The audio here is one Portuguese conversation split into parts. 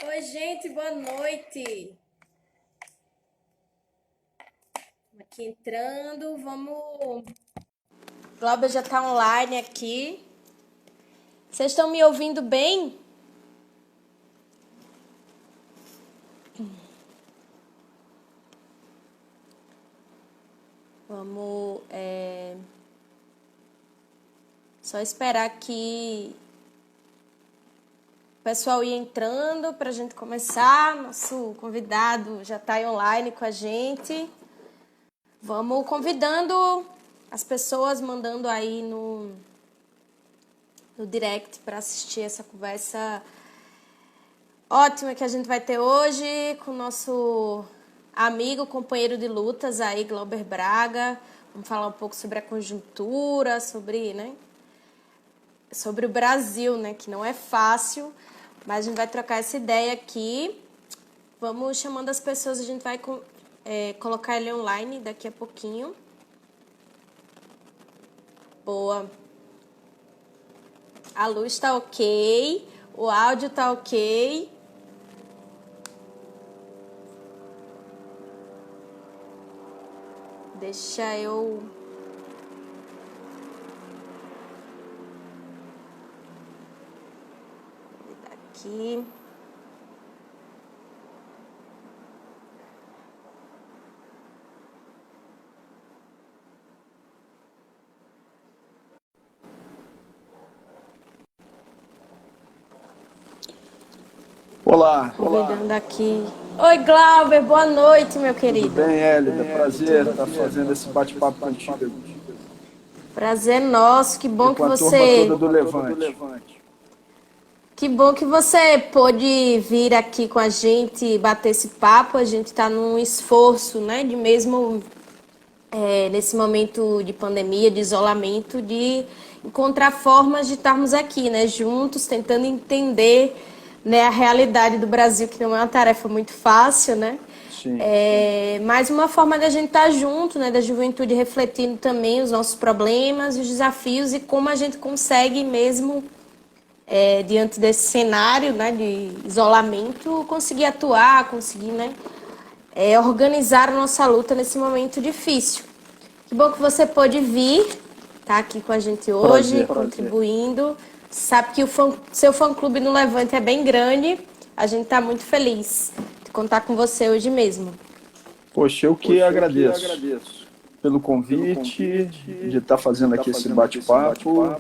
Oi, gente, boa noite. Aqui entrando, vamos. Glauber já tá online aqui. Vocês estão me ouvindo bem? Vamos só esperar que o pessoal ir entrando para a gente começar. Nosso convidado já está online com a gente. Vamos convidando as pessoas, mandando aí no direct para assistir essa conversa ótima que a gente vai ter hoje com o nosso amigo, companheiro de lutas aí, Glauber Braga. Vamos falar um pouco sobre a conjuntura, sobre o Brasil, né, que não é fácil, mas a gente vai trocar essa ideia aqui. Vamos chamando as pessoas, a gente vai colocar ele online daqui a pouquinho. Boa. A luz tá ok, o áudio tá ok. Deixa eu... aqui. Olá. Convidando aqui. Oi, Glauber, boa noite, meu querido. Tudo bem, Hélida? Prazer estar fazendo esse bate-papo contigo. Prazer nosso, que bom e que com a você... turma toda do Levante. Que bom que você pôde vir aqui com a gente bater esse papo. A gente está num esforço, né, de mesmo nesse momento de pandemia, de isolamento, de encontrar formas de estarmos aqui, né, juntos, tentando entender, né, a realidade do Brasil, que não é uma tarefa muito fácil, né? Sim. Mais uma forma da gente estar junto, né, da juventude refletindo também os nossos problemas, os desafios e como a gente consegue mesmo diante desse cenário, né, de isolamento, conseguir atuar, conseguir, né, organizar a nossa luta nesse momento difícil. Que bom que você pôde vir, tá aqui com a gente hoje, contribuindo. Sabe que seu fã-clube no Levante é bem grande. A gente está muito feliz de contar com você hoje mesmo. Poxa, eu que agradeço pelo convite, de estar fazendo aqui esse bate-papo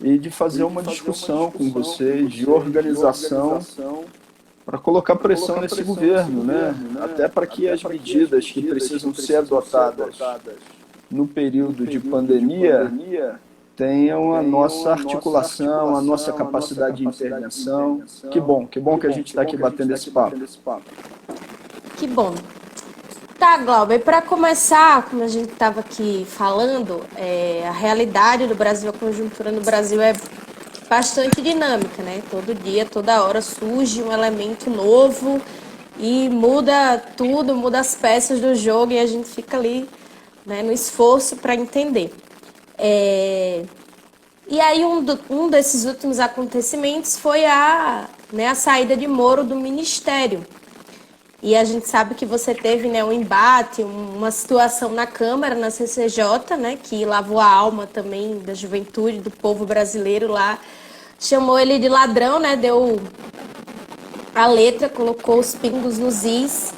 e de fazer uma discussão com vocês de organização para colocar pressão nesse governo, né? Até para que as medidas que precisam ser adotadas no período de pandemia tenham a nossa articulação, a nossa capacidade de intervenção. Que bom que a gente está aqui batendo esse papo. Que bom. Tá, Glauber, para começar, como a gente estava aqui falando, a realidade do Brasil, a conjuntura no Brasil é bastante dinâmica, né? Todo dia, toda hora surge um elemento novo e muda tudo, muda as peças do jogo e a gente fica ali, né, no esforço para entender. E aí um desses últimos acontecimentos foi a saída de Moro do Ministério. E a gente sabe que você teve, né, um embate, uma situação na Câmara, na CCJ, né, que lavou a alma também da juventude, do povo brasileiro lá. Chamou ele de ladrão, né, deu a letra, colocou os pingos nos is.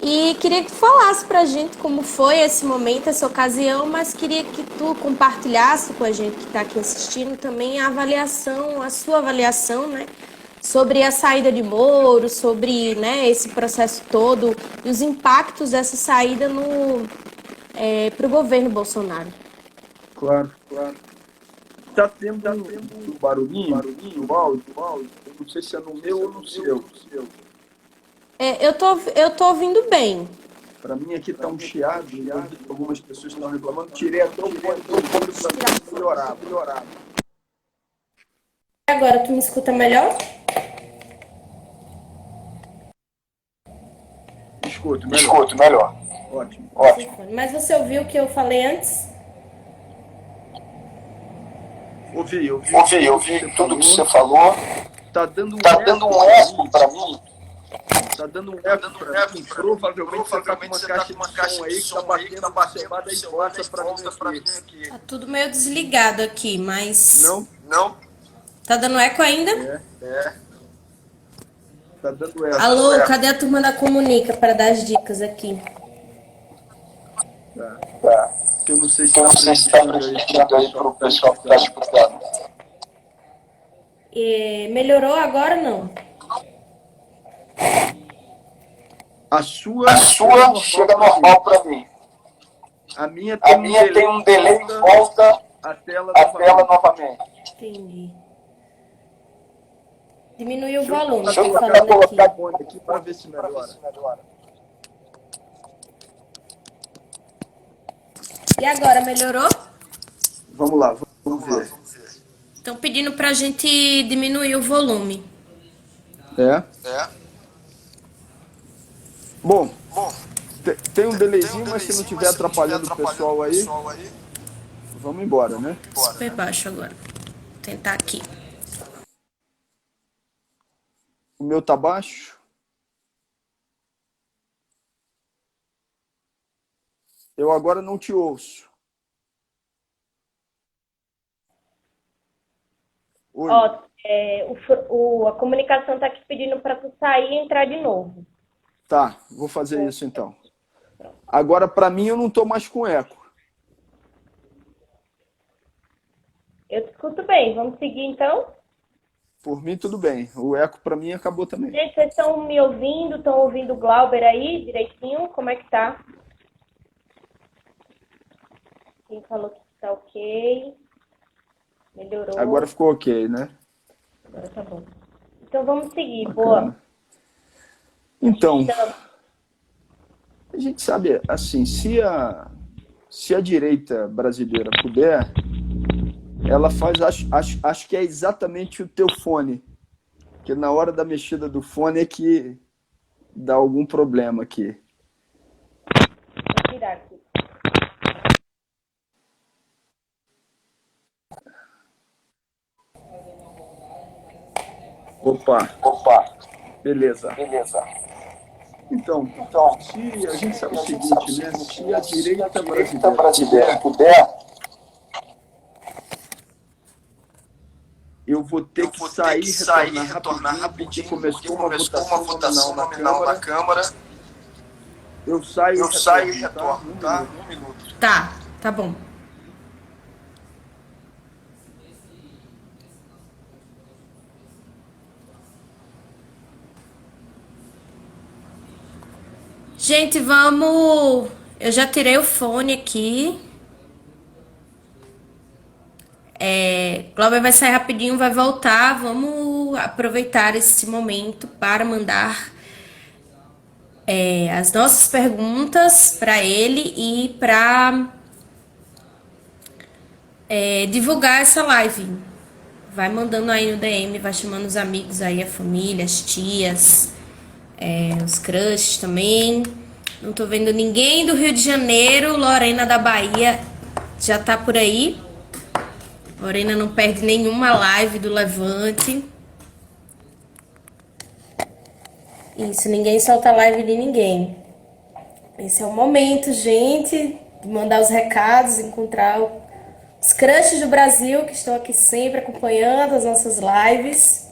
E queria que tu falasse pra gente como foi esse momento, essa ocasião, mas queria que tu compartilhasse com a gente que está aqui assistindo também a avaliação, a sua avaliação, né, sobre a saída de Moro, sobre, né, esse processo todo e os impactos dessa saída para o governo Bolsonaro. Claro. Tá tendo um barulhinho, o áudio, não sei se é no meu ou no seu. Eu tô ouvindo bem. Para mim aqui tá um chiado, algumas pessoas estão reclamando, tirei até o fone para melhorar. Agora tu me escuta melhor? Escuto melhor. Ótimo. Mas você ouviu o que eu falei antes? Ouvi tudo que você falou. Tá dando um eco para mim. Tá dando um eco pra mim. Provavelmente você tá com uma caixa de som aí que tá batendo no celular, daí volta pra mim aqui. Tá tudo meio desligado aqui, mas... Não? Tá dando eco ainda? Tá dando eco. Alô, cadê a turma da Comunica para dar as dicas aqui? Tá. Que eu não sei se tá prejudicando aí pro pessoal que tá escutando. Melhorou agora não? A sua chega normal pra mim. A minha tem um delay que volta a tela novamente. Entendi. Diminuiu o Deixa volume, eu tô falando colocar aqui. o fone aqui pra ver se melhora. E agora, melhorou? Vamos lá, vamos ver. Estão pedindo pra gente diminuir o volume. É? Bom, tem um delayzinho, mas se não estiver atrapalhando o pessoal aí, vamos embora, né? Super baixo agora. Vou tentar aqui. O meu tá baixo. Eu agora não te ouço. Oi. A comunicação tá te pedindo para tu sair e entrar de novo. Tá, vou fazer isso então. Agora, pra mim, eu não tô mais com eco. Eu te escuto bem. Vamos seguir então? Por mim, tudo bem. O eco pra mim acabou também. Gente, vocês estão me ouvindo? Estão ouvindo o Glauber aí direitinho? Como é que tá? Quem falou que tá ok? Melhorou? Agora ficou ok, né? Agora tá bom. Então vamos seguir. Bacana. Boa. Então, a gente sabe, assim, se a direita brasileira puder, ela faz, acho que é exatamente o teu fone. Que na hora da mexida do fone é que dá algum problema aqui. Vou tirar aqui. Opa. Beleza. Então, se a gente sabe o seguinte, né? Se a direita brasileira puder, eu vou ter que sair e retornar rapidinho, porque começou uma votação nominal na Câmara. Eu saio e retorno, tá? Um minuto. Tá bom. Gente, vamos... Eu já tirei o fone aqui. Glauber vai sair rapidinho, vai voltar. Vamos aproveitar esse momento para mandar as nossas perguntas para ele e para divulgar essa live. Vai mandando aí no DM, vai chamando os amigos aí, a família, as tias, os crushes também. Não tô vendo ninguém do Rio de Janeiro. Lorena da Bahia já tá por aí. Lorena não perde nenhuma live do Levante. Isso, ninguém solta live de ninguém. Esse é o momento, gente, de mandar os recados, encontrar os crushes do Brasil que estão aqui sempre acompanhando as nossas lives.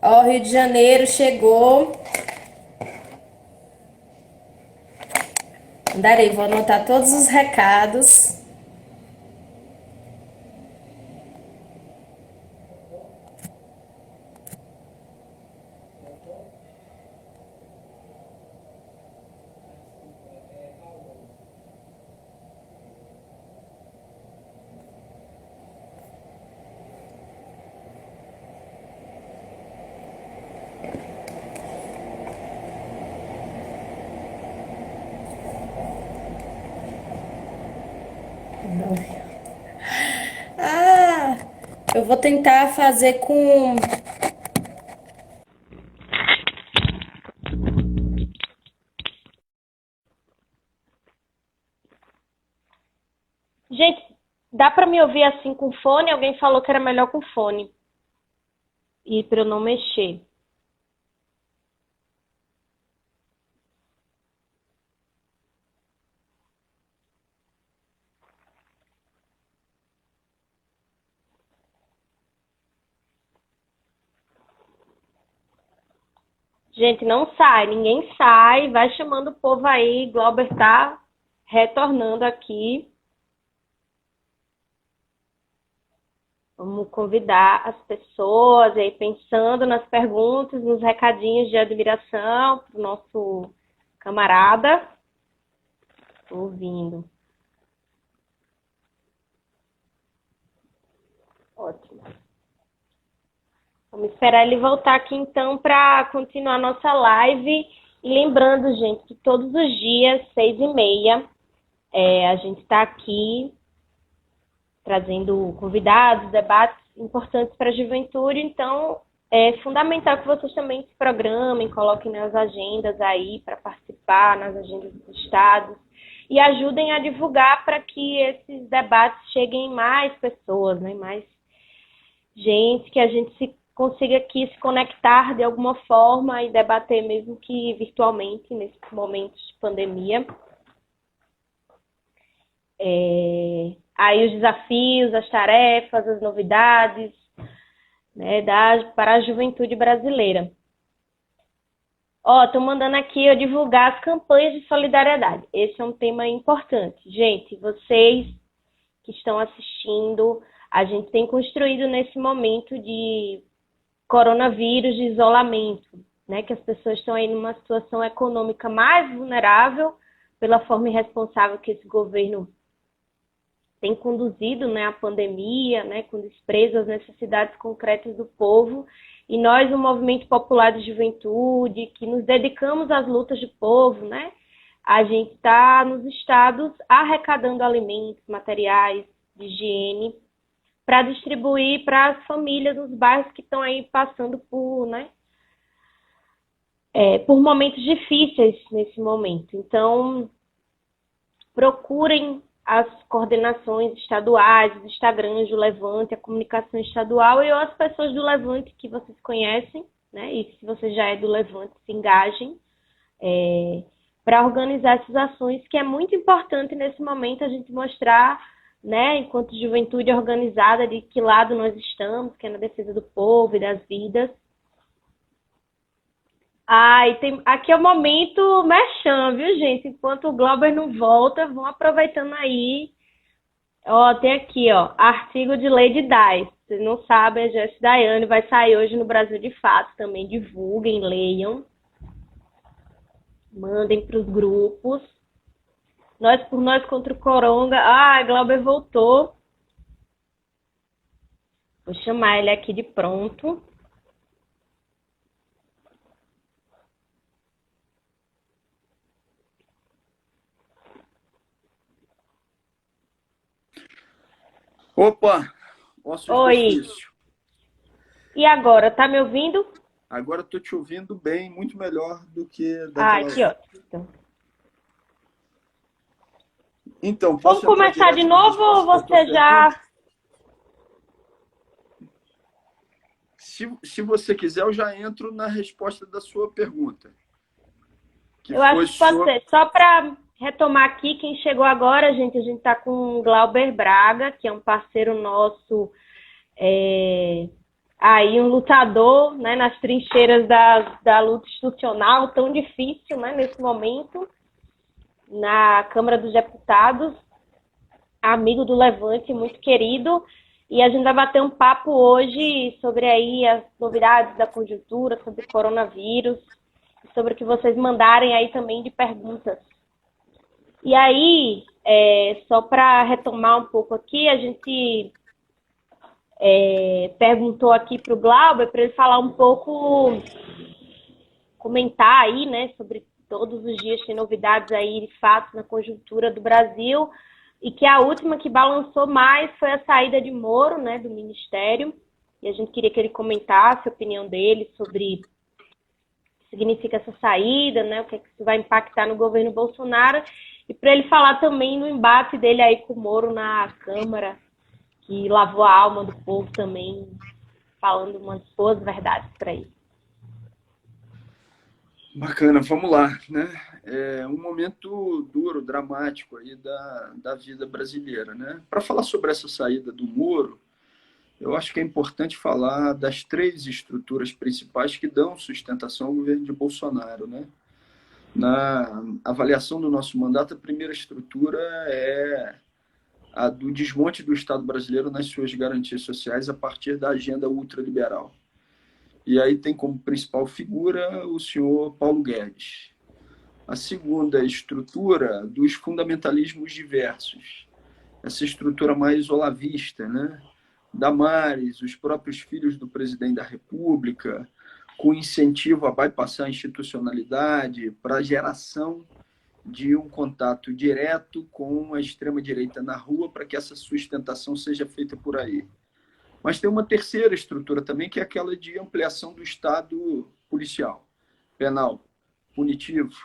Ó, Rio de Janeiro chegou. Andarei, vou anotar todos os recados. Eu vou tentar fazer com... Gente, dá para me ouvir assim com fone? Alguém falou que era melhor com fone. e para eu não mexer. Gente, não sai, ninguém sai, vai chamando o povo aí, Glauber tá retornando aqui. Vamos convidar as pessoas aí, pensando nas perguntas, nos recadinhos de admiração para o nosso camarada. Tô ouvindo. Ótimo. Vamos esperar ele voltar aqui, então, para continuar a nossa live. E lembrando, gente, que todos os dias, 6h30, a gente está aqui trazendo convidados, debates importantes para a juventude. Então, é fundamental que vocês também se programem, coloquem nas agendas aí para participar, nas agendas dos estados, e ajudem a divulgar para que esses debates cheguem em mais pessoas, né? Mais gente, que a gente consiga aqui se conectar de alguma forma e debater, mesmo que virtualmente, nesses momentos de pandemia. Aí os desafios, as tarefas, as novidades, né, para a juventude brasileira. Estou mandando aqui eu divulgar as campanhas de solidariedade. Esse é um tema importante. Gente, vocês que estão assistindo, a gente tem construído nesse momento de coronavírus, de isolamento, né, que as pessoas estão aí numa situação econômica mais vulnerável pela forma irresponsável que esse governo tem conduzido, né, a pandemia, né, com desprezo às necessidades concretas do povo. E nós, no Movimento Popular de Juventude, que nos dedicamos às lutas do povo, né, a gente está nos estados arrecadando alimentos, materiais de higiene, para distribuir para as famílias nos bairros que estão aí passando por, né, por momentos difíceis nesse momento. Então, procurem as coordenações estaduais, os Instagrams do Levante, a comunicação estadual e as pessoas do Levante que vocês conhecem, né? E se você já é do Levante, se engajem para organizar essas ações, que é muito importante nesse momento a gente mostrar, né, enquanto juventude organizada, de que lado nós estamos, que é na defesa do povo e das vidas. E aqui é o momento merchan, viu, gente? Enquanto o Glauber não volta, vão aproveitando aí. Tem aqui, artigo de Lady Di. Vocês não sabem, a Jess Daiane vai sair hoje no Brasil de Fato. Também divulguem, leiam. Mandem para os grupos. Nós por nós contra o Coronga. Glauber voltou. Vou chamar ele aqui de pronto. Opa! Oi. E agora, tá me ouvindo? Agora estou te ouvindo bem, muito melhor do que daquela... que ótimo. Então, vamos começar de novo ou você já... Se você quiser, eu já entro na resposta da sua pergunta. Eu acho que pode ser. Só para retomar aqui, quem chegou agora, a gente está com o Glauber Braga, que é um parceiro nosso, aí um lutador, né, nas trincheiras da luta institucional, tão difícil, né, nesse momento, na Câmara dos Deputados, amigo do Levante, muito querido, e a gente vai bater um papo hoje sobre aí as novidades da conjuntura, sobre o coronavírus, sobre o que vocês mandarem aí também de perguntas. E aí, só para retomar um pouco aqui, a gente perguntou aqui para o Glauber, para ele falar um pouco, comentar aí, né, sobre todos os dias tem novidades aí de fato na conjuntura do Brasil, e que a última que balançou mais foi a saída de Moro, né, do Ministério, e a gente queria que ele comentasse a opinião dele sobre o que significa essa saída, né, o que isso vai impactar no governo Bolsonaro, e para ele falar também no embate dele aí com o Moro na Câmara, que lavou a alma do povo também falando umas boas verdades para ele. Bacana, vamos lá, né? É um momento duro, dramático aí da vida brasileira, né? Para falar sobre essa saída do Moro, eu acho que é importante falar das 3 estruturas principais que dão sustentação ao governo de Bolsonaro, né? Na avaliação do nosso mandato, a primeira estrutura é a do desmonte do Estado brasileiro nas suas garantias sociais a partir da agenda ultraliberal. E aí tem como principal figura o senhor Paulo Guedes. A segunda estrutura dos fundamentalismos diversos, essa estrutura mais olavista, né? Damares, os próprios filhos do presidente da República, com incentivo a bypassar a institucionalidade para a geração de um contato direto com a extrema-direita na rua para que essa sustentação seja feita por aí. Mas tem uma terceira estrutura também, que é aquela de ampliação do Estado policial, penal, punitivo.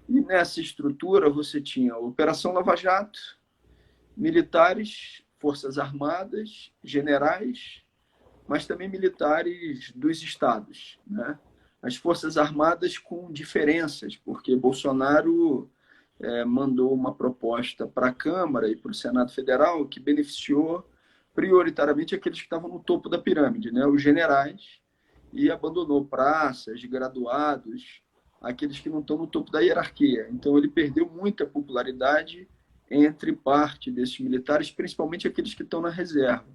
E nessa estrutura você tinha a Operação Lava Jato, militares, forças armadas, generais, mas também militares dos estados, né? As forças armadas com diferenças, porque Bolsonaro mandou uma proposta para a Câmara e para o Senado Federal que beneficiou prioritariamente aqueles que estavam no topo da pirâmide, né? Os generais, e abandonou praças, graduados, aqueles que não estão no topo da hierarquia. Então ele perdeu muita popularidade entre parte desses militares, principalmente aqueles que estão na reserva.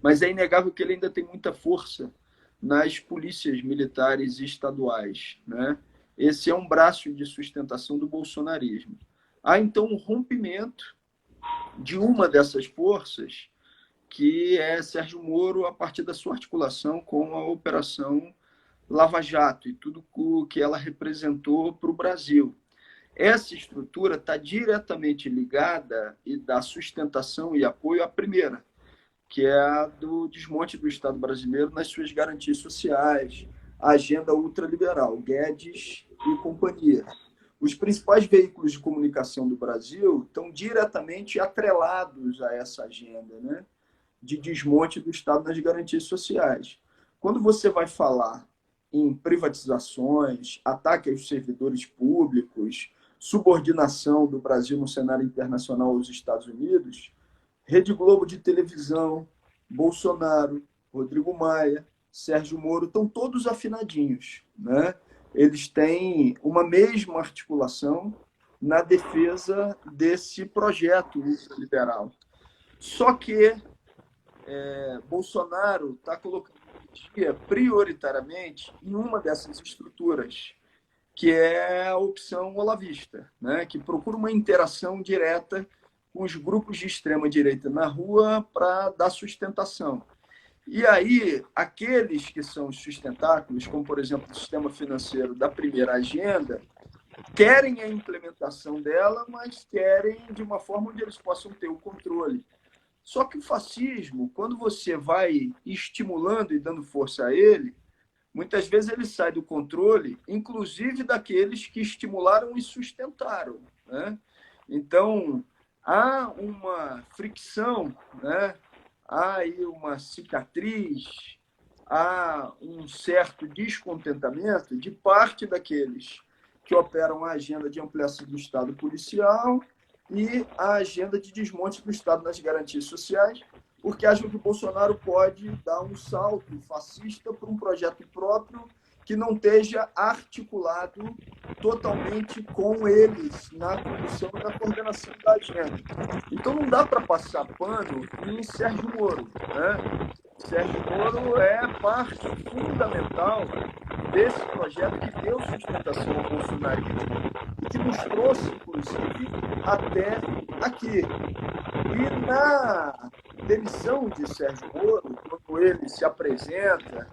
Mas é inegável que ele ainda tem muita força nas polícias militares estaduais, né? Esse é um braço de sustentação do bolsonarismo. Há, então, um rompimento de uma dessas forças, que é Sérgio Moro, a partir da sua articulação com a Operação Lava Jato e tudo o que ela representou para o Brasil. Essa estrutura está diretamente ligada e dá sustentação e apoio à primeira, que é a do desmonte do Estado brasileiro nas suas garantias sociais, a agenda ultraliberal, Guedes e companhia. Os principais veículos de comunicação do Brasil estão diretamente atrelados a essa agenda, né? De desmonte do Estado nas garantias sociais. Quando você vai falar em privatizações, ataque aos servidores públicos, subordinação do Brasil no cenário internacional aos Estados Unidos, Rede Globo de televisão, Bolsonaro, Rodrigo Maia, Sérgio Moro, estão todos afinadinhos, né? Eles têm uma mesma articulação na defesa desse projeto ultraliberal. Só que Bolsonaro está colocando energia prioritariamente em uma dessas estruturas, que é a opção olavista, né? Que procura uma interação direta com os grupos de extrema-direita na rua para dar sustentação. E aí, aqueles que são os sustentáculos, como, por exemplo, o sistema financeiro da primeira agenda, querem a implementação dela, mas querem de uma forma onde eles possam ter o controle. Só que o fascismo, quando você vai estimulando e dando força a ele, muitas vezes ele sai do controle, inclusive daqueles que estimularam e sustentaram, né? Então, há uma fricção, né? Há aí uma cicatriz, há um certo descontentamento de parte daqueles que operam a agenda de ampliação do Estado policial e a agenda de desmonte do Estado nas garantias sociais, porque acham que o Bolsonaro pode dar um salto fascista para um projeto próprio que não esteja articulado totalmente com eles na condução e na coordenação da agenda. Então não dá para passar pano em Sérgio Moro, né? Sérgio Moro é parte fundamental desse projeto que deu sustentação ao bolsonarismo e que nos trouxe, inclusive, até aqui. E na demissão de Sérgio Moro, quando ele se apresenta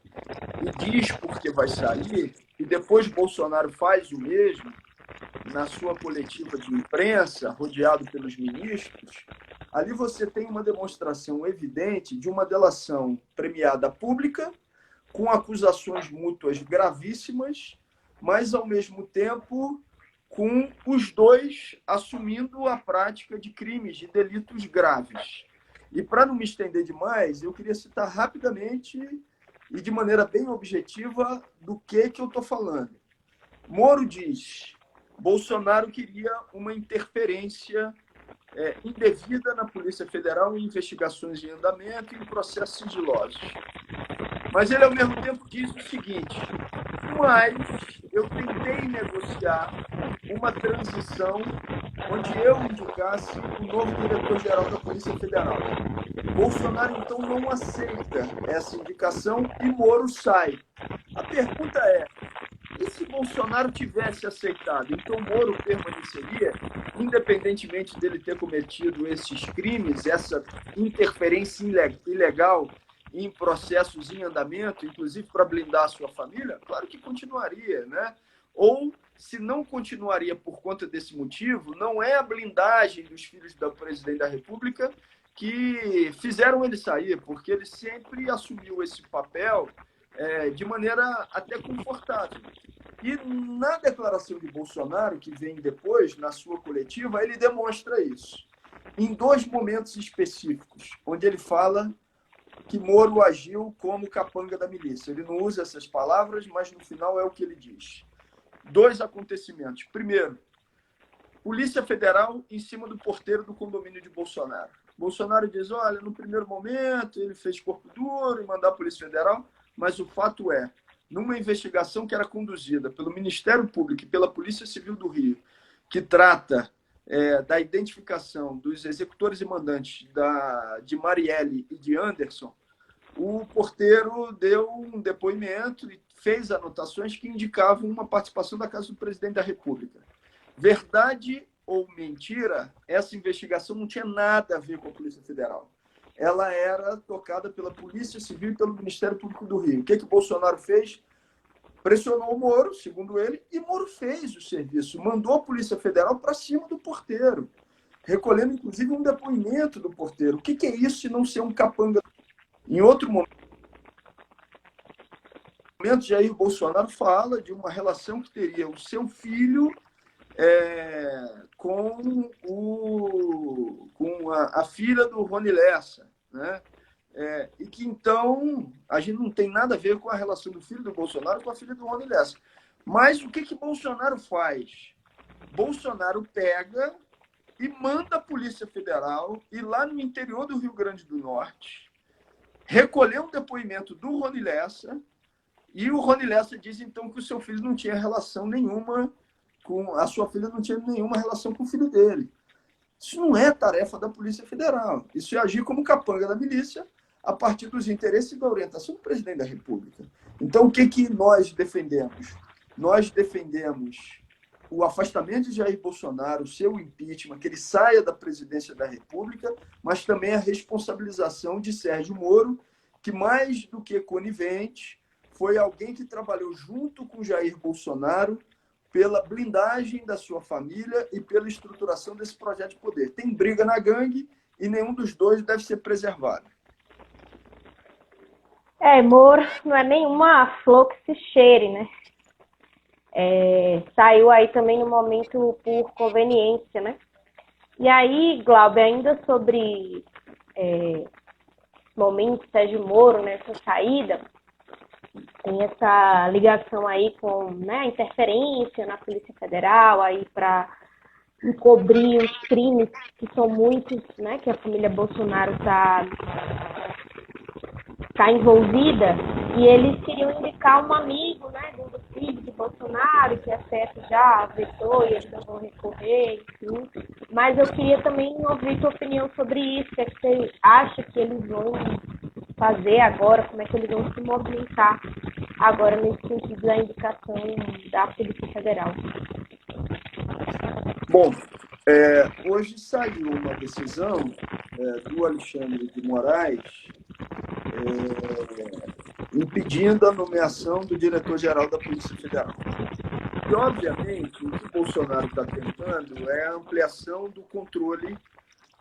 e diz por que vai sair, e depois Bolsonaro faz o mesmo na sua coletiva de imprensa, rodeado pelos ministros, ali você tem uma demonstração evidente de uma delação premiada pública, com acusações mútuas gravíssimas, mas, ao mesmo tempo, com os dois assumindo a prática de crimes, de delitos graves. E, para não me estender demais, eu queria citar rapidamente e de maneira bem objetiva do que eu estou falando. Moro diz: Bolsonaro queria uma interferência indevida na Polícia Federal em investigações em andamento e em processos sigilosos. Mas ele, ao mesmo tempo, diz o seguinte: mas eu tentei negociar uma transição onde eu indicasse o novo diretor-geral da Polícia Federal. Bolsonaro, então, não aceita essa indicação e Moro sai. A pergunta é: e se Bolsonaro tivesse aceitado? Então, Moro permaneceria, independentemente dele ter cometido esses crimes, essa interferência ilegal em processos em andamento, inclusive para blindar a sua família? Claro que continuaria, né? Ou, se não continuaria por conta desse motivo, não é a blindagem dos filhos do presidente da República que fizeram ele sair, porque ele sempre assumiu esse papel de maneira até confortável. E na declaração de Bolsonaro, que vem depois, na sua coletiva, ele demonstra isso. Em 2 momentos específicos, onde ele fala que Moro agiu como capanga da milícia. Ele não usa essas palavras, mas no final é o que ele diz. 2 acontecimentos. Primeiro, Polícia Federal em cima do porteiro do condomínio de Bolsonaro. Bolsonaro diz: olha, no primeiro momento ele fez corpo duro em mandar a Polícia Federal, mas o fato é, numa investigação que era conduzida pelo Ministério Público e pela Polícia Civil do Rio, que trata da identificação dos executores e mandantes de Marielle e de Anderson, o porteiro deu um depoimento e fez anotações que indicavam uma participação da Casa do Presidente da República. Verdade ou mentira, essa investigação não tinha nada a ver com a Polícia Federal. Ela era tocada pela Polícia Civil e pelo Ministério Público do Rio. O que Bolsonaro fez? Pressionou o Moro, segundo ele, e Moro fez o serviço. Mandou a Polícia Federal para cima do porteiro, recolhendo, inclusive, um depoimento do porteiro. O que é isso se não ser um capanga? Em outro momento, Jair Bolsonaro fala de uma relação que teria o seu filho com a filha do Rony Lessa, né? E que, então, a gente não tem nada a ver com a relação do filho do Bolsonaro com a filha do Rony Lessa. Mas o que Bolsonaro faz? Bolsonaro pega e manda a Polícia Federal ir lá no interior do Rio Grande do Norte, recolher um depoimento do Rony Lessa, e o Rony Lessa diz, então, que o seu filho não tinha relação nenhuma a sua filha não tinha nenhuma relação com o filho dele. Isso não é tarefa da Polícia Federal. Isso é agir como capanga da milícia a partir dos interesses e da orientação do presidente da República. Então, o que nós defendemos? Nós defendemos o afastamento de Jair Bolsonaro, o seu impeachment, que ele saia da presidência da República, mas também a responsabilização de Sérgio Moro, que mais do que conivente, foi alguém que trabalhou junto com Jair Bolsonaro pela blindagem da sua família e pela estruturação desse projeto de poder. Tem briga na gangue e nenhum dos dois deve ser preservado. Moro não é nenhuma flor que se cheire, né? Saiu aí também no momento por conveniência, né? E aí, Glauber, ainda sobre momento Sérgio Moro, né, essa saída, tem essa ligação aí com, né, a interferência na Polícia Federal aí para encobrir os crimes que são muitos, né, que a família Bolsonaro tá envolvida, e eles queriam indicar um amigo, né, do filho de Bolsonaro, que a CEF já vetou e eles não vão recorrer, enfim. Mas eu queria também ouvir tua opinião sobre isso. O que é que você acha que eles vão fazer agora? Como é que eles vão se movimentar agora nesse sentido da indicação da Polícia Federal? Bom, hoje saiu uma decisão do Alexandre de Moraes impedindo a nomeação do diretor-geral da Polícia Federal. E, obviamente, o que Bolsonaro está tentando é a ampliação do controle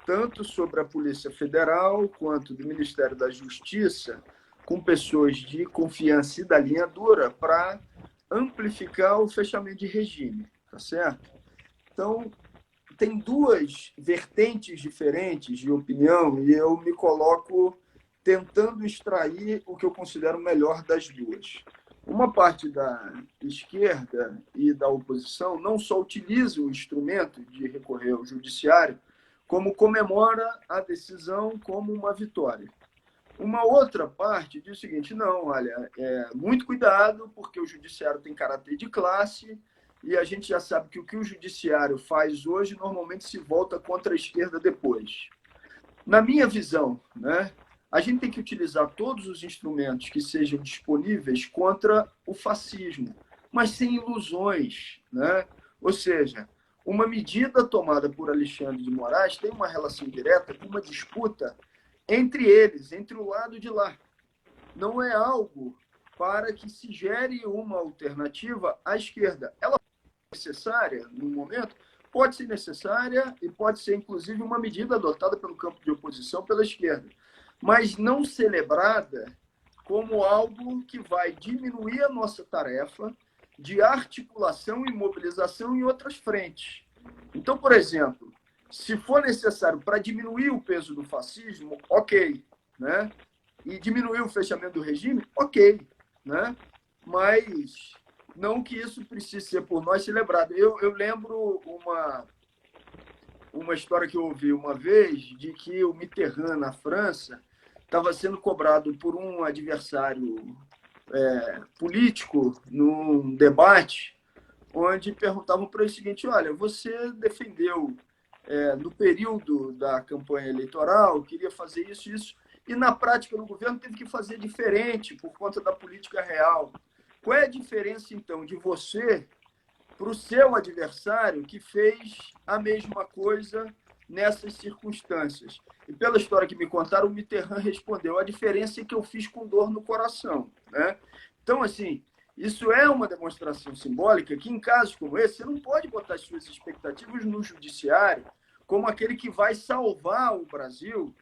tanto sobre a Polícia Federal quanto do Ministério da Justiça, com pessoas de confiança e da linha dura, para amplificar o fechamento de regime, tá certo? Então, tem 2 vertentes diferentes de opinião e eu me coloco tentando extrair o que eu considero o melhor das duas. Uma parte da esquerda e da oposição não só utiliza o instrumento de recorrer ao judiciário, como comemora a decisão como uma vitória. Uma outra parte diz o seguinte: não, olha, muito cuidado, porque o judiciário tem caráter de classe e a gente já sabe que o judiciário faz hoje normalmente se volta contra a esquerda depois. Na minha visão, né, a gente tem que utilizar todos os instrumentos que sejam disponíveis contra o fascismo, mas sem ilusões, né? Ou seja, uma medida tomada por Alexandre de Moraes tem uma relação direta com uma disputa entre eles, entre o lado de lá. Não é algo para que se gere uma alternativa à esquerda. Ela é necessária no momento, pode ser necessária e pode ser, inclusive, uma medida adotada pelo campo de oposição pela esquerda, mas não celebrada como algo que vai diminuir a nossa tarefa de articulação e mobilização em outras frentes. Então, por exemplo, se for necessário para diminuir o peso do fascismo, ok, né? E diminuir o fechamento do regime, ok, né? Mas não que isso precise ser por nós celebrado. Eu lembro uma história que eu ouvi uma vez de que o Mitterrand, na França, estava sendo cobrado por um adversário político num debate, onde perguntavam para ele o seguinte: olha, você defendeu no período da campanha eleitoral, queria fazer isso e isso, e na prática no governo teve que fazer diferente por conta da política real. Qual é a diferença, então, de você para o seu adversário que fez a mesma coisa nessas circunstâncias? E pela história que me contaram, o Mitterrand respondeu: a diferença é que eu fiz com dor no coração, né? Então, assim, isso é uma demonstração simbólica que, em casos como esse, você não pode botar as suas expectativas no judiciário como aquele que vai salvar o Brasil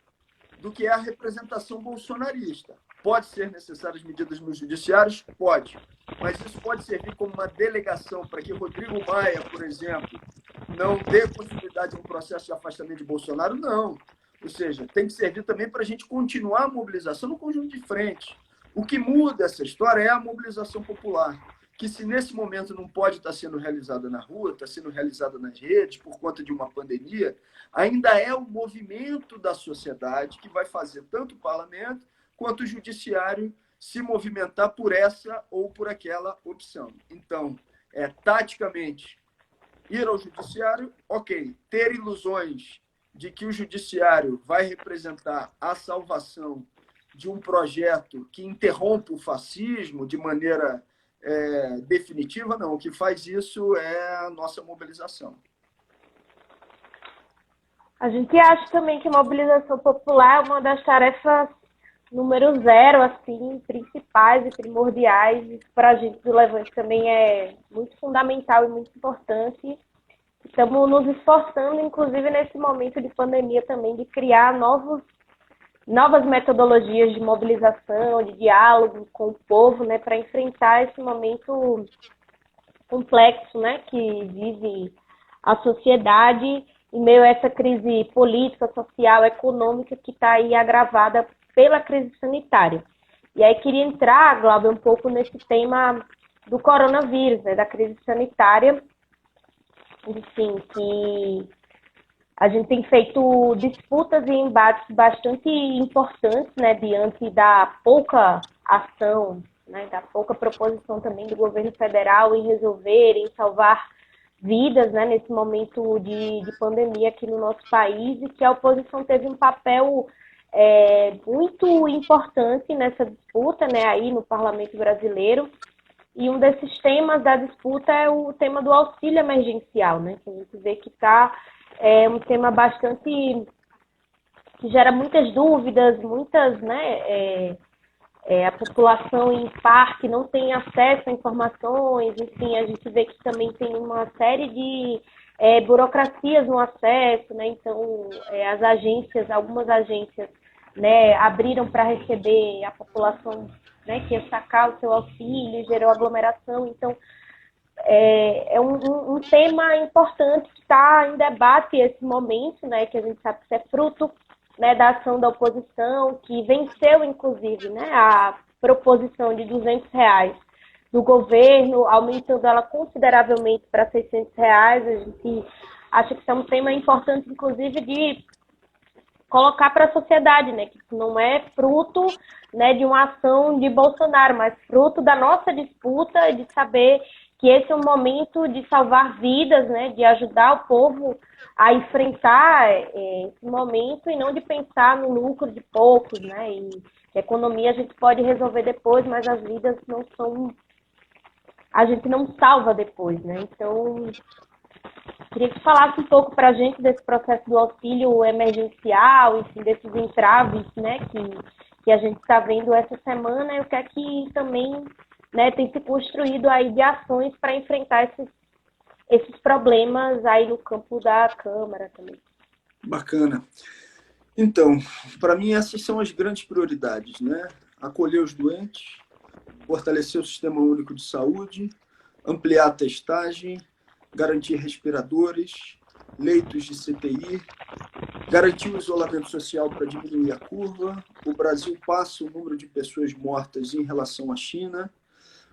do que é a representação bolsonarista. Pode ser necessárias medidas nos judiciários? Pode. Mas isso pode servir como uma delegação para que Rodrigo Maia, por exemplo, não dê possibilidade de um processo de afastamento de Bolsonaro? Não. Ou seja, tem que servir também para a gente continuar a mobilização no conjunto de frente. O que muda essa história é a mobilização popular, que se nesse momento não pode estar sendo realizada na rua, está sendo realizada nas redes por conta de uma pandemia, ainda é o movimento da sociedade que vai fazer tanto o parlamento quanto o judiciário se movimentar por essa ou por aquela opção. Então, taticamente, ir ao judiciário, ok. Ter ilusões de que o judiciário vai representar a salvação de um projeto que interrompe o fascismo de maneira definitiva, não. O que faz isso é a nossa mobilização. A gente acha também que a mobilização popular é uma das tarefas número 0, assim, principais e primordiais. Isso para a gente do Levante também é muito fundamental e muito importante. Estamos nos esforçando, inclusive nesse momento de pandemia também, de criar novas metodologias de mobilização, de diálogo com o povo, né, para enfrentar esse momento complexo, né, que vive a sociedade em meio a essa crise política, social, econômica que está aí agravada pela crise sanitária. E aí queria entrar, Glauber, um pouco nesse tema do coronavírus, né, da crise sanitária, enfim, que a gente tem feito disputas e embates bastante importantes, né, diante da pouca ação, né, da pouca proposição também do governo federal em resolver, em salvar vidas, né, nesse momento de pandemia aqui no nosso país, e que a oposição teve um papel muito importante nessa disputa, né, aí no Parlamento Brasileiro. E um desses temas da disputa é o tema do auxílio emergencial, né, que a gente vê que está um tema bastante que gera muitas dúvidas, muitas, né, a população em parte não tem acesso a informações, enfim, a gente vê que também tem uma série de burocracias no acesso, né, então as agências, algumas agências, né, abriram para receber a população, né, que ia sacar o seu auxílio, gerou aglomeração, então é um tema importante que está em debate esse momento, né, que a gente sabe que é fruto né, da ação da oposição, que venceu, inclusive, né, a proposição de R$ 200 do governo, aumentando ela consideravelmente para R$ 600. A gente acha que isso é um tema importante, inclusive, de colocar para a sociedade, né, que isso não é fruto, né, de uma ação de Bolsonaro, mas fruto da nossa disputa e de saber que esse é um momento de salvar vidas, né, de ajudar o povo a enfrentar esse momento e não de pensar no lucro de poucos, né, e a economia a gente pode resolver depois, mas as vidas não são, a gente não salva depois, né, então queria que falasse um pouco para a gente desse processo do auxílio emergencial, enfim, desses entraves, né, que a gente está vendo essa semana e o que é que também, né, tem se construído aí de ações para enfrentar esses problemas aí no campo da Câmara também. Bacana. Então, para mim essas são as grandes prioridades, né? Acolher os doentes, fortalecer o Sistema Único de Saúde, ampliar a testagem, garantir respiradores, leitos de CTI, garantir o isolamento social para diminuir a curva. O Brasil passa o número de pessoas mortas em relação à China.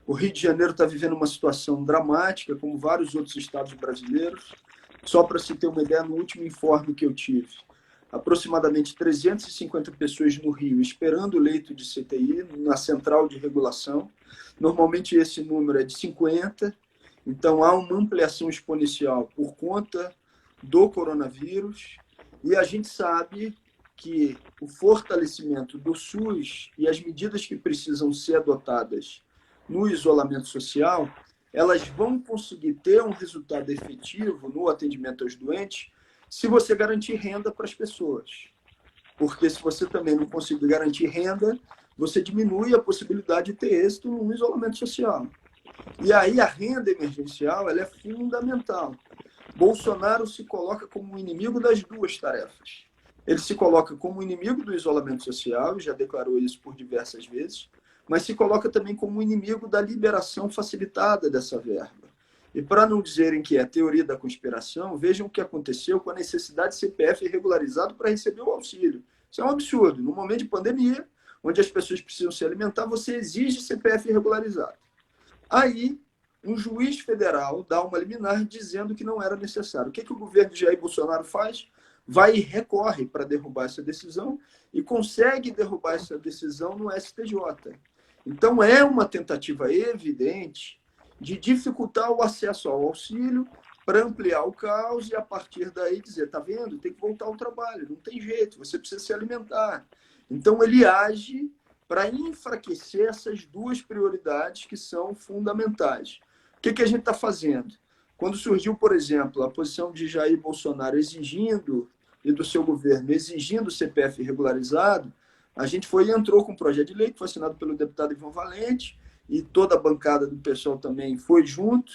O Rio de Janeiro está vivendo uma situação dramática, como vários outros estados brasileiros. Só para se ter uma ideia, no último informe que eu tive, aproximadamente 350 pessoas no Rio esperando o leito de CTI na central de regulação. Normalmente esse número é de 50. Então, há uma ampliação exponencial por conta do coronavírus e a gente sabe que o fortalecimento do SUS e as medidas que precisam ser adotadas no isolamento social, elas vão conseguir ter um resultado efetivo no atendimento aos doentes se você garantir renda para as pessoas. Porque se você também não conseguir garantir renda, você diminui a possibilidade de ter êxito no isolamento social. E aí a renda emergencial ela é fundamental. Bolsonaro se coloca como inimigo das duas tarefas. Ele se coloca como inimigo do isolamento social, já declarou isso por diversas vezes, mas se coloca também como inimigo da liberação facilitada dessa verba. E para não dizerem que é teoria da conspiração, vejam o que aconteceu com a necessidade de CPF regularizado para receber o auxílio. Isso é um absurdo. No momento de pandemia, onde as pessoas precisam se alimentar, você exige CPF regularizado. Aí, um juiz federal dá uma liminar dizendo que não era necessário. O que o governo de Jair Bolsonaro faz? Vai e recorre para derrubar essa decisão e consegue derrubar essa decisão no STJ. Então, é uma tentativa evidente de dificultar o acesso ao auxílio para ampliar o caos e, a partir daí, dizer, está vendo? Tem que voltar ao trabalho, não tem jeito, você precisa se alimentar. Então, ele age para enfraquecer essas duas prioridades que são fundamentais. O que a gente está fazendo? Quando surgiu, por exemplo, a posição de Jair Bolsonaro exigindo, e do seu governo, exigindo o CPF regularizado, a gente foi e entrou com um projeto de lei que foi assinado pelo deputado Ivan Valente, e toda a bancada do pessoal também foi junto,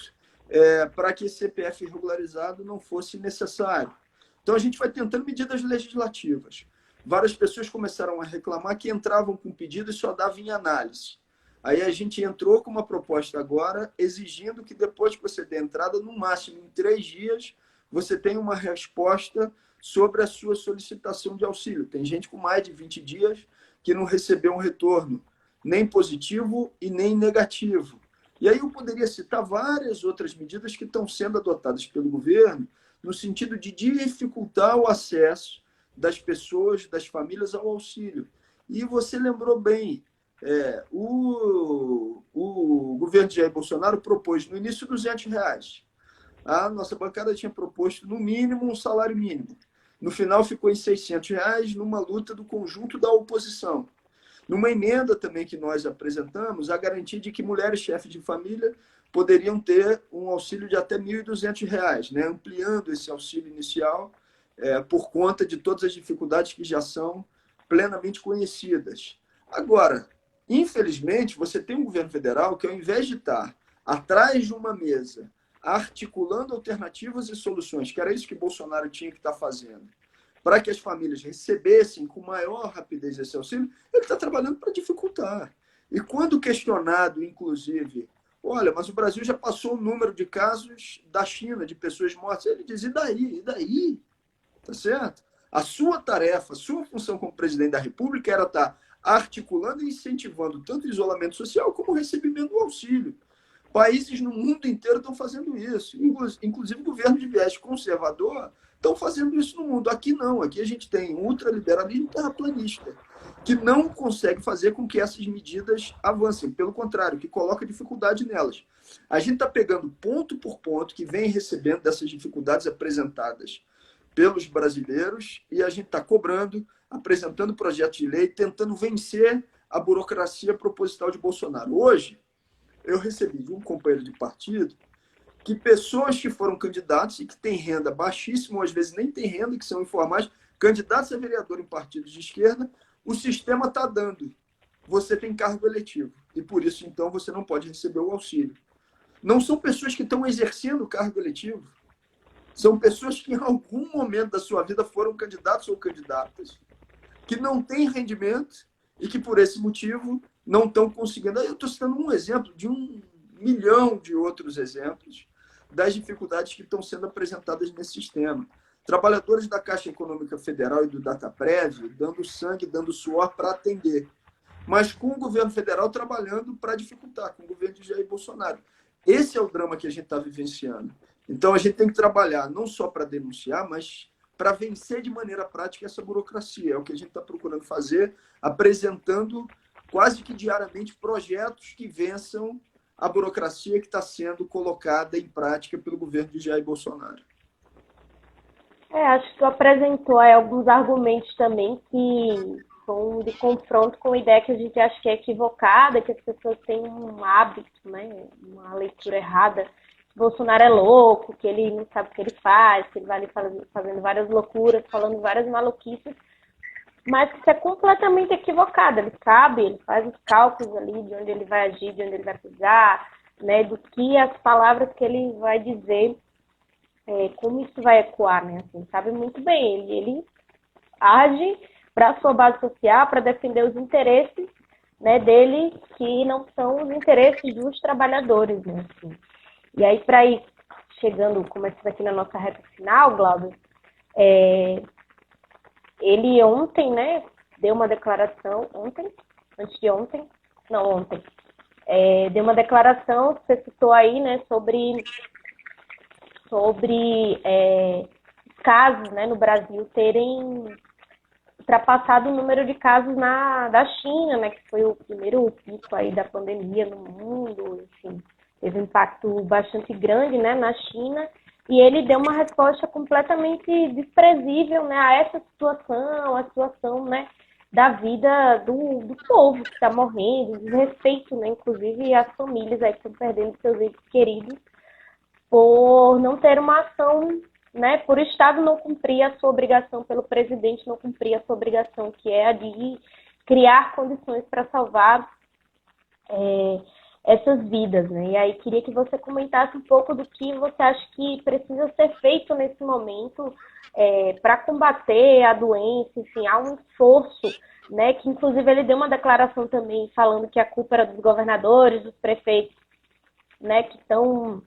para que esse CPF regularizado não fosse necessário. Então, a gente vai tentando medidas legislativas. Várias pessoas começaram a reclamar que entravam com pedido e só dava em análise. Aí a gente entrou com uma proposta agora, exigindo que depois que você dê entrada, no máximo em 3 dias, você tenha uma resposta sobre a sua solicitação de auxílio. Tem gente com mais de 20 dias que não recebeu um retorno, nem positivo e nem negativo. E aí eu poderia citar várias outras medidas que estão sendo adotadas pelo governo no sentido de dificultar o acesso das pessoas, das famílias ao auxílio. E você lembrou bem, o governo de Jair Bolsonaro propôs no início R$ 200. A nossa bancada tinha proposto no mínimo um salário mínimo. No final ficou em R$ 600 numa luta do conjunto da oposição. Numa emenda também que nós apresentamos, a garantia de que mulheres chefes de família poderiam ter um auxílio de até R$ 1.200, né? Ampliando esse auxílio inicial por conta de todas as dificuldades que já são plenamente conhecidas. Agora, infelizmente, você tem um governo federal que, ao invés de estar atrás de uma mesa, articulando alternativas e soluções, que era isso que Bolsonaro tinha que estar fazendo, para que as famílias recebessem com maior rapidez esse auxílio, ele está trabalhando para dificultar. E quando questionado, inclusive, olha, mas o Brasil já passou o número de casos da China, de pessoas mortas, ele diz, e daí? E daí? Tá certo? A sua tarefa, a sua função como presidente da República era estar articulando e incentivando tanto o isolamento social como o recebimento do auxílio. Países no mundo inteiro estão fazendo isso. Inclusive, governos de viés conservador estão fazendo isso no mundo. Aqui não. Aqui a gente tem ultraliberalismo terraplanista, que não consegue fazer com que essas medidas avancem. Pelo contrário, que coloca dificuldade nelas. A gente está pegando ponto por ponto que vem recebendo dessas dificuldades apresentadas pelos brasileiros e a gente está cobrando, apresentando projetos de lei, tentando vencer a burocracia proposital de Bolsonaro. Hoje, eu recebi de um companheiro de partido que pessoas que foram candidatos e que têm renda baixíssima, ou às vezes nem têm renda, que são informais, candidatos a vereador em partidos de esquerda, o sistema está dando. Você tem cargo eletivo e por isso, então, você não pode receber o auxílio. Não são pessoas que estão exercendo o cargo eletivo. São pessoas que em algum momento da sua vida foram candidatos ou candidatas, que não têm rendimento e que, por esse motivo, não estão conseguindo. Eu estou citando um exemplo de 1 milhão de outros exemplos das dificuldades que estão sendo apresentadas nesse sistema. Trabalhadores da Caixa Econômica Federal e do Dataprev dando sangue, dando suor para atender, mas com o governo federal trabalhando para dificultar, com o governo de Jair Bolsonaro. Esse é o drama que a gente está vivenciando. Então, a gente tem que trabalhar não só para denunciar, mas para vencer de maneira prática essa burocracia. É o que a gente está procurando fazer, apresentando quase que diariamente projetos que vençam a burocracia que está sendo colocada em prática pelo governo de Jair Bolsonaro. Acho que tu apresentou aí alguns argumentos também que são de confronto com a ideia que a gente acha que é equivocada, que as pessoas têm um hábito, né, uma leitura errada. Bolsonaro é louco, que ele não sabe o que ele faz, que ele vai ali fazendo várias loucuras, falando várias maluquices, mas que isso é completamente equivocado. Ele sabe, ele faz os cálculos ali de onde ele vai agir, de onde ele vai pisar, né, do que as palavras que ele vai dizer, como isso vai ecoar, né, assim, sabe muito bem. Ele age para a sua base social, para defender os interesses, né, dele, que não são os interesses dos trabalhadores, né, assim. E aí, para ir chegando, começando aqui na nossa reta final, Glauber, ele ontem, né, deu uma declaração, ontem, deu uma declaração, você citou aí, né, sobre casos, né, no Brasil terem ultrapassado o número de casos da China, né, que foi o primeiro pico aí da pandemia no mundo, enfim. Teve um impacto bastante grande, né, na China, e ele deu uma resposta completamente desprezível, né, a essa situação, a situação, né, da vida do povo que está morrendo, desrespeito, né, inclusive as famílias aí que estão perdendo seus entes queridos por não ter uma ação, né, por o Estado não cumprir a sua obrigação, pelo presidente não cumprir a sua obrigação, que é a de criar condições para salvar essas vidas, né? E aí queria que você comentasse um pouco do que você acha que precisa ser feito nesse momento para combater a doença, enfim, há um esforço, né? Que inclusive ele deu uma declaração também falando que a culpa era dos governadores, dos prefeitos, né? Que estão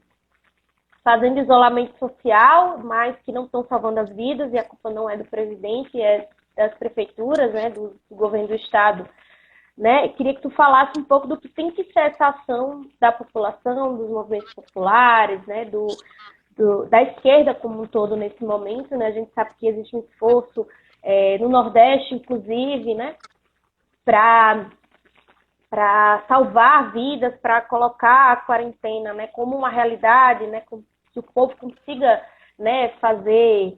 fazendo isolamento social, mas que não estão salvando as vidas, e a culpa não é do presidente, é das prefeituras, né? Do governo do estado. Né? Queria que tu falasse um pouco do que tem que ser essa ação da população, dos movimentos populares, né? Da esquerda como um todo nesse momento, né? A gente sabe que existe um esforço no Nordeste, inclusive, né? Para salvar vidas, para colocar a quarentena, né? Como uma realidade, né? Que o povo consiga, né? Fazer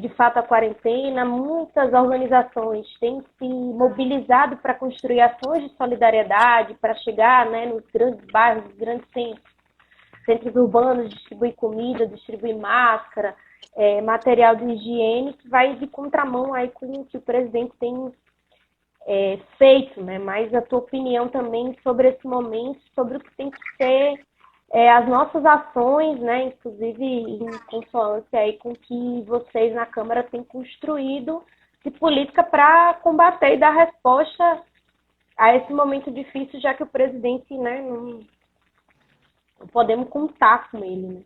de fato a quarentena. Muitas organizações têm se mobilizado para construir ações de solidariedade, para chegar, né, nos grandes bairros, nos grandes centros urbanos, distribuir comida, distribuir máscara, material de higiene, que vai de contramão aí com o que o presidente tem feito, né? Mas a tua opinião também sobre esse momento, sobre o que tem que ser as nossas ações, né, inclusive em consonância aí com que vocês na Câmara têm construído de política para combater e dar resposta a esse momento difícil, já que o presidente, né, não podemos contar com ele. Né?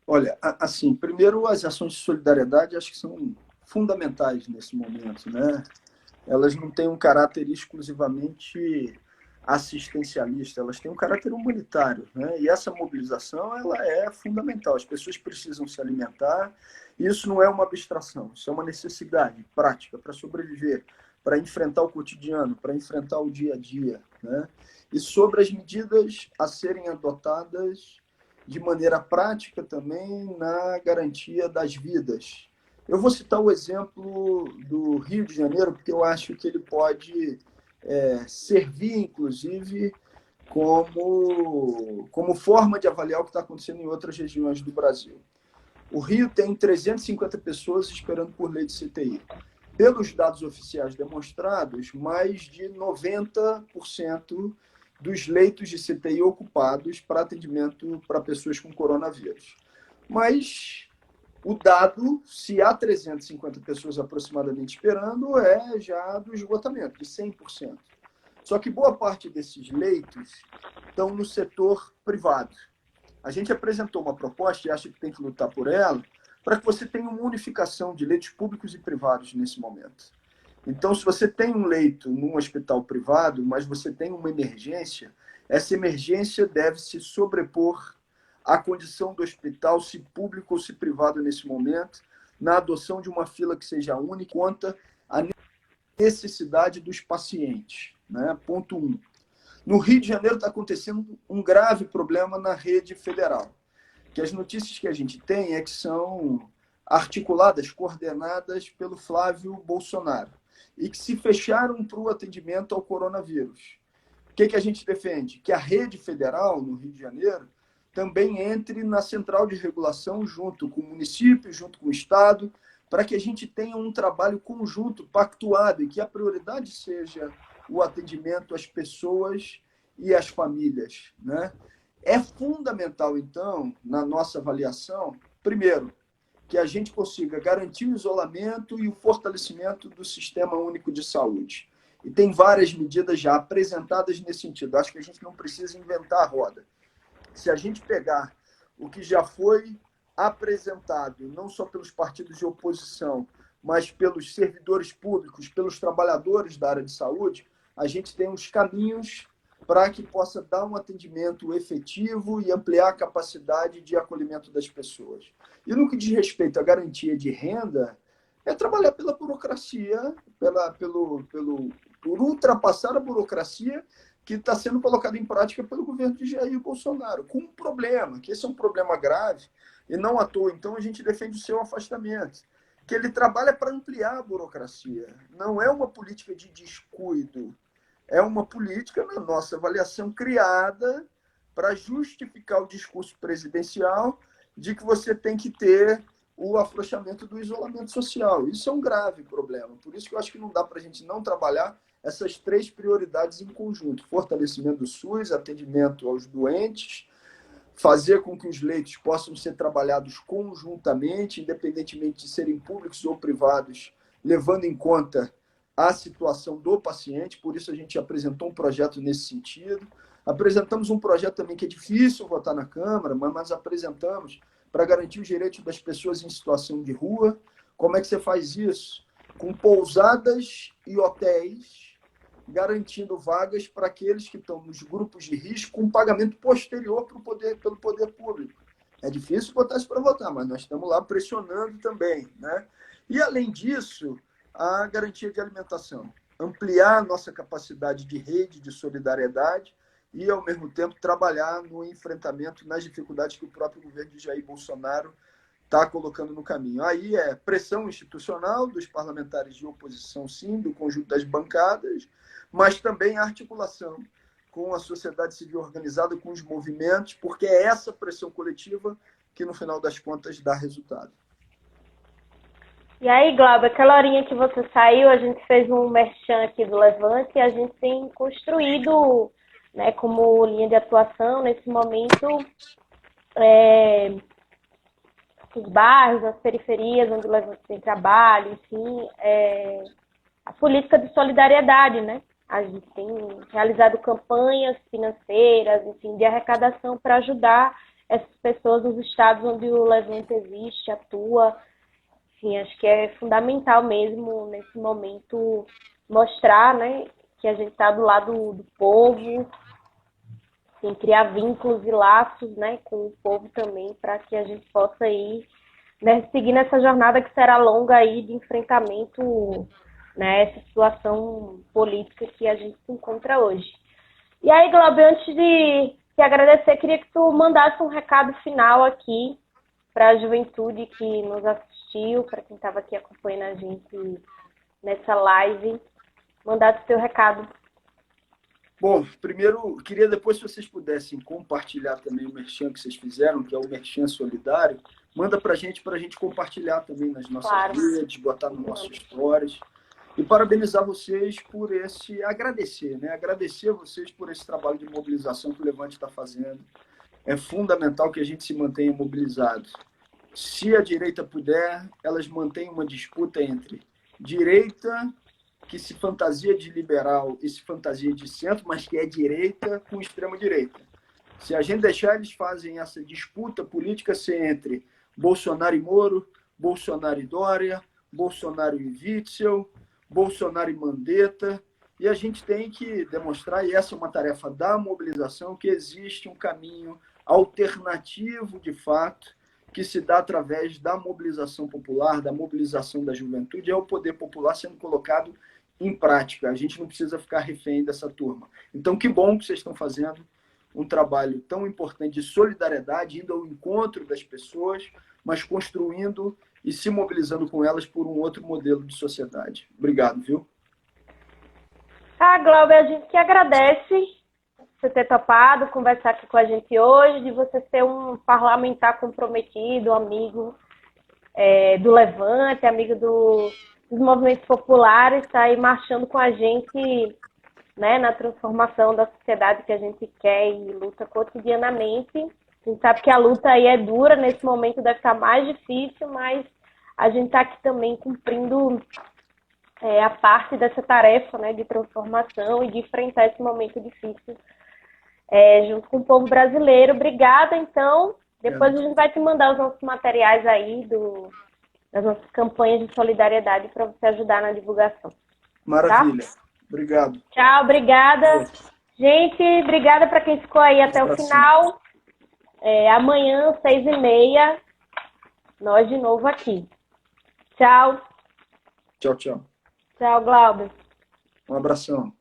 Olha, assim, primeiro as ações de solidariedade acho que são fundamentais nesse momento, né? Elas não têm um caráter exclusivamente assistencialista, elas têm um caráter humanitário, né? E essa mobilização ela é fundamental. As pessoas precisam se alimentar. Isso não é uma abstração, isso é uma necessidade prática para sobreviver, para enfrentar o cotidiano, para enfrentar o dia a dia, né? E sobre as medidas a serem adotadas de maneira prática também na garantia das vidas. Eu vou citar o exemplo do Rio de Janeiro, porque eu acho que ele pode servir, inclusive, como forma de avaliar o que está acontecendo em outras regiões do Brasil. O Rio tem 350 pessoas esperando por lei de CTI. Pelos dados oficiais demonstrados, mais de 90% dos leitos de CTI ocupados para atendimento para pessoas com coronavírus. Mas o dado, se há 350 pessoas aproximadamente esperando, é já do esgotamento, de 100%. Só que boa parte desses leitos estão no setor privado. A gente apresentou uma proposta, e acha que tem que lutar por ela, para que você tenha uma unificação de leitos públicos e privados nesse momento. Então, se você tem um leito num hospital privado, mas você tem uma emergência, essa emergência deve se sobrepor à condição do hospital, se público ou se privado nesse momento, na adoção de uma fila que seja única, conta a necessidade dos pacientes. Né? Ponto 1. No Rio de Janeiro está acontecendo um grave problema na rede federal, que as notícias que a gente tem é que são articuladas, coordenadas pelo Flávio Bolsonaro, e que se fecharam para o atendimento ao coronavírus. O que a gente defende? Que a rede federal, no Rio de Janeiro, também entre na central de regulação junto com o município, junto com o Estado, para que a gente tenha um trabalho conjunto, pactuado, e que a prioridade seja o atendimento às pessoas e às famílias. Né? É fundamental, então, na nossa avaliação, primeiro, que a gente consiga garantir o isolamento e o fortalecimento do Sistema Único de Saúde. E tem várias medidas já apresentadas nesse sentido. Acho que a gente não precisa inventar a roda. Se a gente pegar o que já foi apresentado, não só pelos partidos de oposição, mas pelos servidores públicos, pelos trabalhadores da área de saúde, a gente tem uns caminhos para que possa dar um atendimento efetivo e ampliar a capacidade de acolhimento das pessoas. E no que diz respeito à garantia de renda, é trabalhar pela burocracia, por ultrapassar a burocracia que está sendo colocada em prática pelo governo de Jair Bolsonaro, com um problema, que esse é um problema grave, e não à toa, então, a gente defende o seu afastamento, que ele trabalha para ampliar a burocracia. Não é uma política de descuido, é uma política, na nossa avaliação, criada para justificar o discurso presidencial de que você tem que ter o afrouxamento do isolamento social. Isso é um grave problema. Por isso que eu acho que não dá para a gente não trabalhar essas três prioridades em conjunto. Fortalecimento do SUS, atendimento aos doentes, fazer com que os leitos possam ser trabalhados conjuntamente, independentemente de serem públicos ou privados, levando em conta a situação do paciente. Por isso a gente apresentou um projeto nesse sentido. Apresentamos um projeto também que é difícil votar na Câmara, mas apresentamos para garantir os direitos das pessoas em situação de rua. Como é que você faz isso? Com pousadas e hotéis, garantindo vagas para aqueles que estão nos grupos de risco com pagamento posterior pelo poder público. É difícil botar isso para votar, mas nós estamos lá pressionando também. Né? E, além disso, a garantia de alimentação. Ampliar a nossa capacidade de rede, de solidariedade e, ao mesmo tempo, trabalhar no enfrentamento nas dificuldades que o próprio governo de Jair Bolsonaro está colocando no caminho. Aí é pressão institucional dos parlamentares de oposição, sim, do conjunto das bancadas, mas também a articulação com a sociedade civil organizada, com os movimentos, porque é essa pressão coletiva que, no final das contas, dá resultado. E aí, Glauber, aquela horinha que você saiu, a gente fez um merchan aqui do Levante e a gente tem construído, né, como linha de atuação, nesse momento, os bairros, as periferias, onde o Levante tem trabalho, enfim, a política de solidariedade, né? A gente tem realizado campanhas financeiras, enfim, de arrecadação para ajudar essas pessoas nos estados onde o Levante existe, atua, enfim, acho que é fundamental mesmo nesse momento mostrar, né, que a gente está do lado do povo, assim, criar vínculos e laços, né, com o povo também, para que a gente possa ir, né, seguir nessa jornada que será longa aí de enfrentamento, né, essa situação política que a gente se encontra hoje. E aí, Glauber, antes de te agradecer, queria que tu mandasse um recado final aqui para a juventude que nos assistiu, para quem estava aqui acompanhando a gente nessa live, mandasse teu recado. Bom, primeiro, queria depois, se vocês pudessem compartilhar também o merchan que vocês fizeram, que é o merchan solidário, manda para a gente compartilhar também nas nossas redes, botar no nosso stories. E parabenizar vocês por agradecer, né? Agradecer a vocês por esse trabalho de mobilização que o Levante está fazendo. É fundamental que a gente se mantenha mobilizado. Se a direita puder, elas mantêm uma disputa entre direita, que se fantasia de liberal e se fantasia de centro, mas que é direita com extrema-direita. Se a gente deixar, eles fazem essa disputa política ser entre Bolsonaro e Moro, Bolsonaro e Dória, Bolsonaro e Witzel, Bolsonaro e Mandetta, e a gente tem que demonstrar, e essa é uma tarefa da mobilização, que existe um caminho alternativo, de fato, que se dá através da mobilização popular, da mobilização da juventude, é o poder popular sendo colocado em prática. A gente não precisa ficar refém dessa turma. Então, que bom que vocês estão fazendo um trabalho tão importante de solidariedade, indo ao encontro das pessoas, mas construindo e se mobilizando com elas por um outro modelo de sociedade. Obrigado, viu? Glauber, a gente que agradece você ter topado conversar aqui com a gente hoje, de você ser um parlamentar comprometido, amigo do Levante, amigo dos movimentos populares, tá aí marchando com a gente, né, na transformação da sociedade que a gente quer e luta cotidianamente. A gente sabe que a luta aí é dura, nesse momento deve estar mais difícil, mas a gente está aqui também cumprindo a parte dessa tarefa, né, de transformação e de enfrentar esse momento difícil junto com o povo brasileiro. Obrigada, então. Depois a gente vai te mandar os nossos materiais aí das nossas campanhas de solidariedade para você ajudar na divulgação. Maravilha. Tá? Obrigado. Tchau, obrigada. Gente, obrigada para quem ficou aí até o final. Amanhã, 6h30, nós de novo aqui. Tchau. Tchau, tchau. Tchau, Glauber. Um abração.